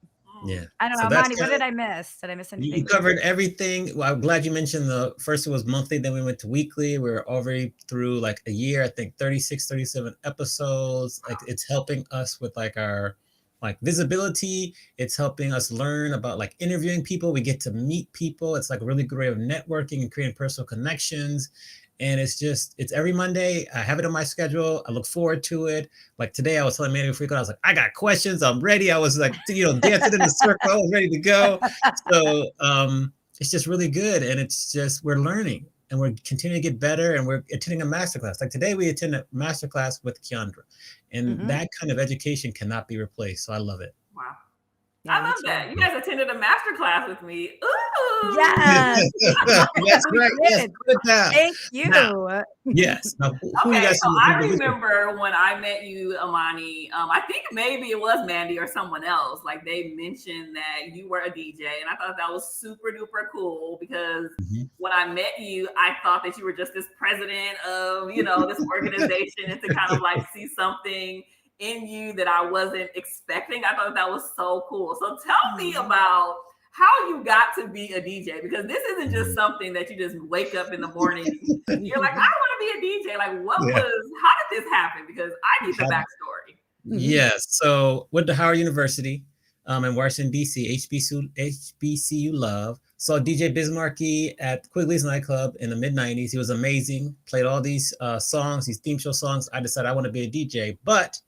Yeah. I don't know, So that's Amani, what did I miss? Did I miss you anything? covered everything. Well, I'm glad you mentioned the first it was monthly, then we went to weekly. We're already through like a year, I think 36, 37 episodes. Like it's helping us with like our like visibility. It's helping us learn about like interviewing people. We get to meet people. It's like a really good way of networking and creating personal connections. And it's every Monday. I have it on my schedule. I look forward to it. Like today, I was telling Manny before we go, I was like, I got questions. I'm ready. I was like, dancing in the circle. I was ready to go. So it's just really good. And it's just, we're learning and we're continuing to get better and we're attending a masterclass. Like today, we attend a masterclass with Kiaundra. And that kind of education cannot be replaced. So I love it. Wow. Yeah, I love that. You guys attended a master class with me. Ooh. Yes. That's We right. Yes, did. put it down. Thank Now, you. yes. Now, who you Okay, guys so who I did this with? remember when I met you, Amani. I think maybe it was Mandy or someone else. Like they mentioned that you were a DJ, and I thought that was super duper cool because when I met you, I thought that you were just this president of this organization, and to kind of like see something in you that I wasn't expecting. I thought that was so cool. So tell me about how you got to be a DJ, because this isn't just something that you just wake up in the morning. You're like, I want to be a DJ. Like, how did this happen? Because I need the backstory. Yes. So went to Howard University in Washington, D.C., HBCU love. Saw DJ Bismarcky at Quigley's nightclub in the mid-90s. He was amazing. Played all these songs, these theme show songs. I decided I want to be a DJ, but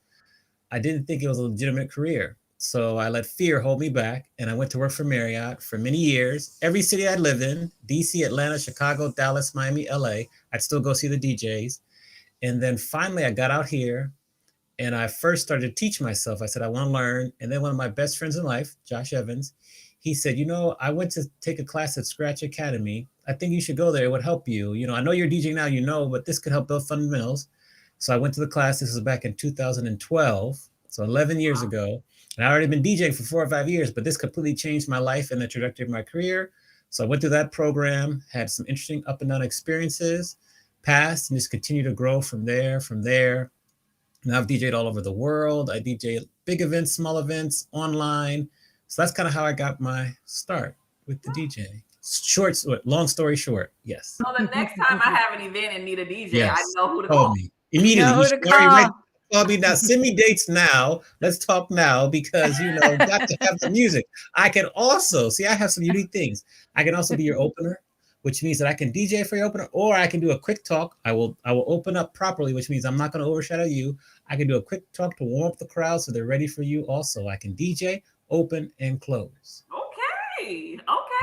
I didn't think it was a legitimate career. So I let fear hold me back, and I went to work for Marriott for many years. Every city I'd lived in, DC, Atlanta, Chicago, Dallas, Miami, LA, I'd still go see the DJs. And then finally I got out here and I first started to teach myself. I said, I want to learn. And then one of my best friends in life, Josh Evans, he said, I went to take a class at Scratch Academy. I think you should go there. It would help you. I know you're DJing now, but this could help build fundamentals. So I went to the class. This was back in 2012. So 11 years ago. And I already been DJing for 4 or 5 years, but this completely changed my life and the trajectory of my career. So I went through that program, had some interesting up and down experiences, passed, and just continued to grow from there. Now I've DJed all over the world. I DJ big events, small events, online. So that's kind of how I got my start with the DJ. Long story short, yes. So the next time I have an event and need a DJ, I know who to Call call. me immediately. Know who to call. Call me now. Send me dates now. Let's talk now because got to have the music. I can also I have some unique things. I can also be your opener, which means that I can DJ for your opener, or I can do a quick talk. I will open up properly, which means I'm not going to overshadow you. I can do a quick talk to warm up the crowd so they're ready for you. Also, I can DJ, open, and close. Okay.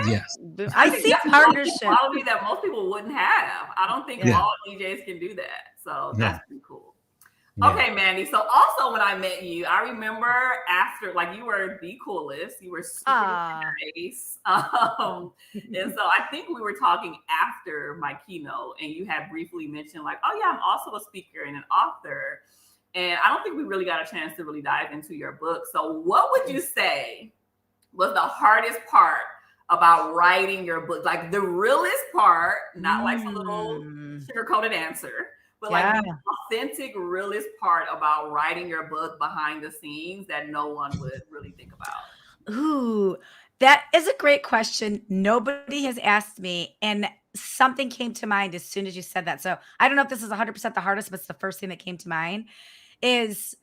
Yes. I see partnership. Quality that most people wouldn't have. I don't think all DJs can do that. So that's pretty cool. Yeah. Okay, Mandy. So also when I met you, I remember after, like, you were the coolest. You were super nice. And so I think we were talking after my keynote, and you had briefly mentioned like, oh yeah, I'm also a speaker and an author. And I don't think we really got a chance to really dive into your book. So what would you say was the hardest part about writing your book? Like the realest part, not like some little sugar-coated answer, but like the authentic, realest part about writing your book behind the scenes that no one would really think about. Ooh, that is a great question. Nobody has asked me, and something came to mind as soon as you said that. So I don't know if this is 100% the hardest, but it's the first thing that came to mind is,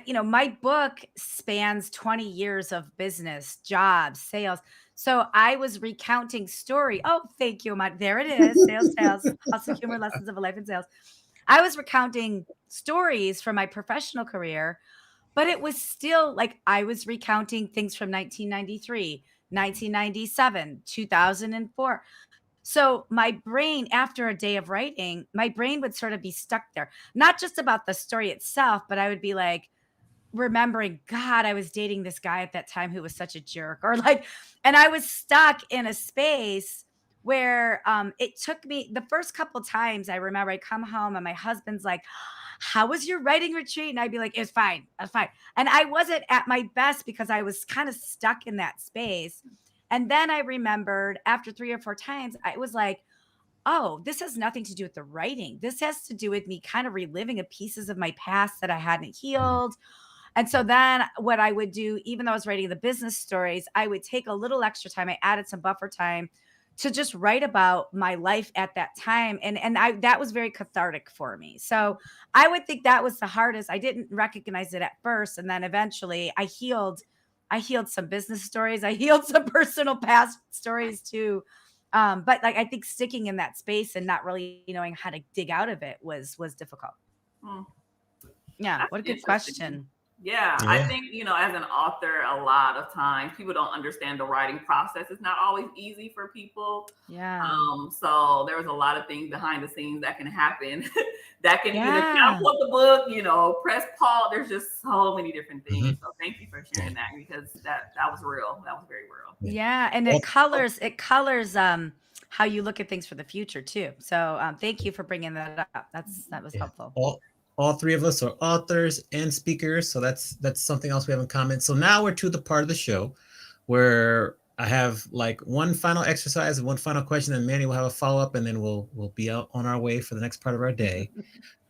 my book spans 20 years of business, jobs, sales. So I was recounting story. Oh, thank you, Matt. There it is. Sales, hustle, humor, lessons of a life in sales. I was recounting stories from my professional career, but it was still like I was recounting things from 1993, 1997, 2004. So my brain, after a day of writing, my brain would sort of be stuck there, not just about the story itself, but I would be like, remembering, God, I was dating this guy at that time who was such a jerk, and I was stuck in a space where it took me the first couple times. I remember I come home and my husband's like, how was your writing retreat? And I'd be like, it was fine. It was fine. And I wasn't at my best because I was kind of stuck in that space. And then I remembered after 3 or 4 times, I was like, oh, this has nothing to do with the writing. This has to do with me kind of reliving a pieces of my past that I hadn't healed. And so then what I would do, even though I was writing the business stories, I would take a little extra time. I added some buffer time to just write about my life at that time. And that was very cathartic for me. So I would think that was the hardest. I didn't recognize it at first. And then eventually I healed some business stories. I healed some personal past stories too. But like I think sticking in that space and not really knowing how to dig out of it was difficult. Hmm. Yeah, That's what a good interesting. question. Yeah, I think, as an author, a lot of times people don't understand the writing process. It's not always easy for people. Yeah. So there's a lot of things behind the scenes that can happen that can either Yeah. catapult the book, press pause. There's just so many different things. So thank you for sharing that, because that was real. That was very real. Yeah, and it colors how you look at things for the future too. So thank you for bringing that up. That was helpful. All three of us are authors and speakers, so that's something else we have in common. So now we're to the part of the show where I have like one final exercise and one final question, and Manny will have a follow-up, and then we'll be out on our way for the next part of our day.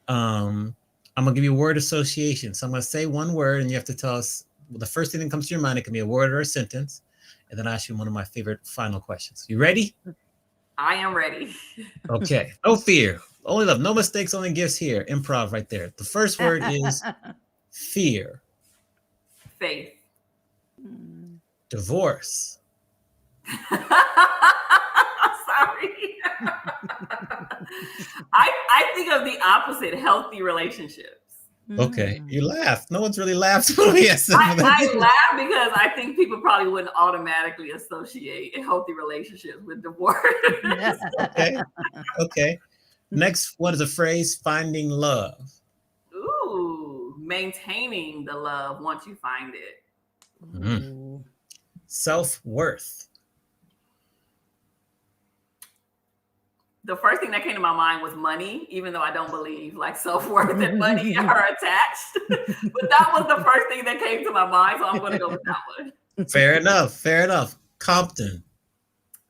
I'm gonna give you a word association. So I'm gonna say one word, and you have to tell us the first thing that comes to your mind. It can be a word or a sentence, and then I ask you one of my favorite final questions. You ready? I am ready. Okay. No fear. Only love. No mistakes, only gifts here. Improv right there. The first word is fear. Faith. Divorce. Sorry. I think of the opposite, healthy relationships. Okay. You laughed. No one's really laughed when we asked I laugh because I think people probably wouldn't automatically associate healthy relationships with divorce. Okay. Next, what is a phrase? Finding love. Ooh, maintaining the love once you find it. Self-worth. The first thing that came to my mind was money, even though I don't believe like self-worth and money are attached. But that was the first thing that came to my mind, so I'm going to go with that one. Fair enough. Compton.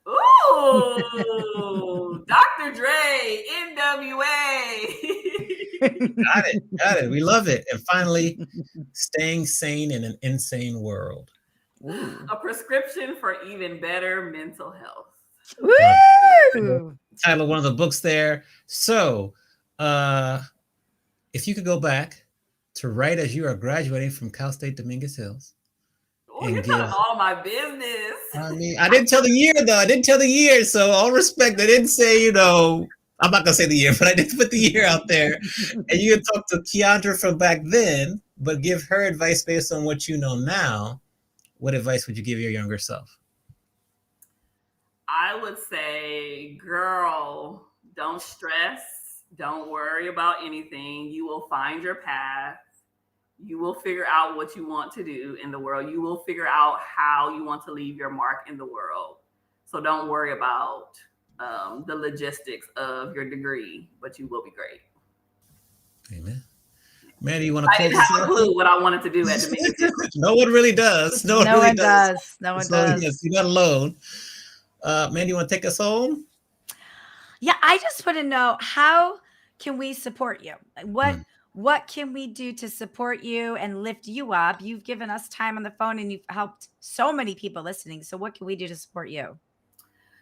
Ooh, Dr. Dre, NWA. Got it. We love it. And finally, staying sane in an insane world. A prescription for even better mental health. Woo! Title of one of the books there. So, if you could go back to right as you are graduating from Cal State Dominguez Hills. Oh, you're telling all my business. I mean, I didn't tell the year though. I didn't tell the year. So, all respect, I didn't say, I'm not gonna say the year, but I did put the year out there. And you could talk to Kiaundra from back then, but give her advice based on what you know now. What advice would you give your younger self? I would say, girl, don't stress. Don't worry about anything. You will find your path. You will figure out what you want to do in the world. You will figure out how you want to leave your mark in the world. So don't worry about the logistics of your degree, but you will be great. Amen. Manny, you want to I didn't have a clue what I wanted to do at Dominguez. No one really does. No one does. No one so, does. Yes, you're not alone. Mandy, you want to take us home? Yeah, I just want to know, how can we support you? What can we do to support you and lift you up? You've given us time on the phone and you've helped so many people listening. So what can we do to support you?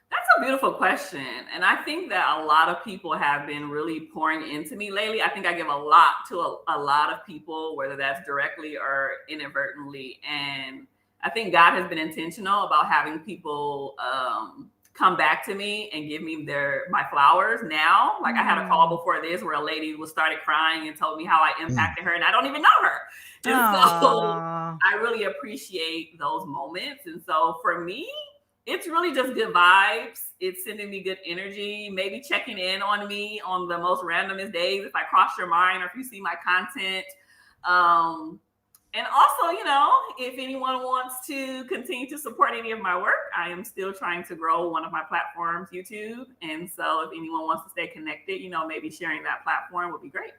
That's a beautiful question. And I think that a lot of people have been really pouring into me lately. I think I give a lot to a lot of people, whether that's directly or inadvertently. And I think God has been intentional about having people come back to me and give me my flowers now. Like I had a call before this where a lady started crying and told me how I impacted her, and I don't even know her. And so I really appreciate those moments. And so for me, it's really just good vibes. It's sending me good energy, maybe checking in on me on the most randomest days if I cross your mind or if you see my content. And also, if anyone wants to continue to support any of my work, I am still trying to grow one of my platforms, YouTube. And so if anyone wants to stay connected, maybe sharing that platform would be great.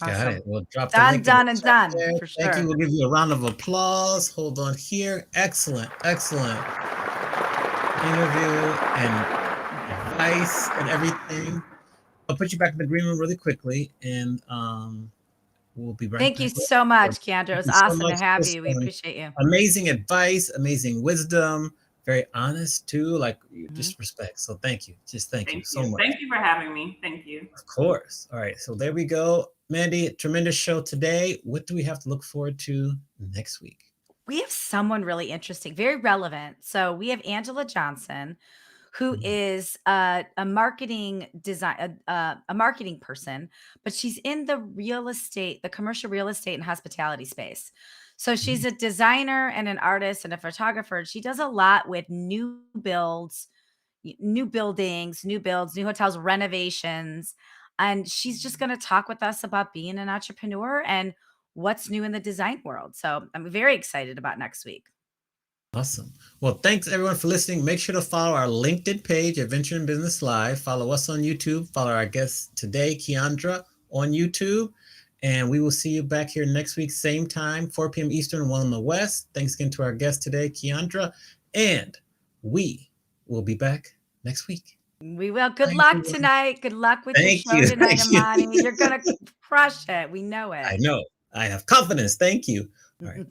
Got it. Awesome. We'll drop the Done, link in the done, and chat done there. for Thank you. sure. We'll give you a round of applause. Hold on here. Excellent, excellent interview and advice and everything. I'll put you back in the green room really quickly, and we'll be right Thank you back with so you. much, Kiaundra. It Thank was you so awesome to much. have Just you. We appreciate you. amazing advice, amazing wisdom, very honest too. Like Mhm. just respect. So thank you. Just thank you Thank so you. much. Thank you for having me. Thank you. Of course. All right. So there we go. Mandy, tremendous show today. What do we have to look forward to next week? We have someone really interesting, very relevant. So we have Angela Johnson, who is a marketing design, a marketing person, but she's in the real estate, the commercial real estate and hospitality space. So she's a designer and an artist and a photographer. She does a lot with new builds, new buildings, new builds, new hotels, renovations. And she's just going to talk with us about being an entrepreneur and what's new in the design world. So I'm very excited about next week. Awesome. Well, thanks everyone for listening. Make sure to follow our LinkedIn page, Adventure in Business Live. Follow us on YouTube. Follow our guest today, Kiaundra, on YouTube. And we will see you back here next week, same time, 4 p.m. Eastern, 1 in the West. Thanks again to our guest today, Kiaundra. And we will be back next week. We will. Good Bye, luck everyone. tonight. Good luck with your Thank show you. tonight, Thank you. Amani. You're going to crush it. We know I it. know. I have confidence. Thank you. All right.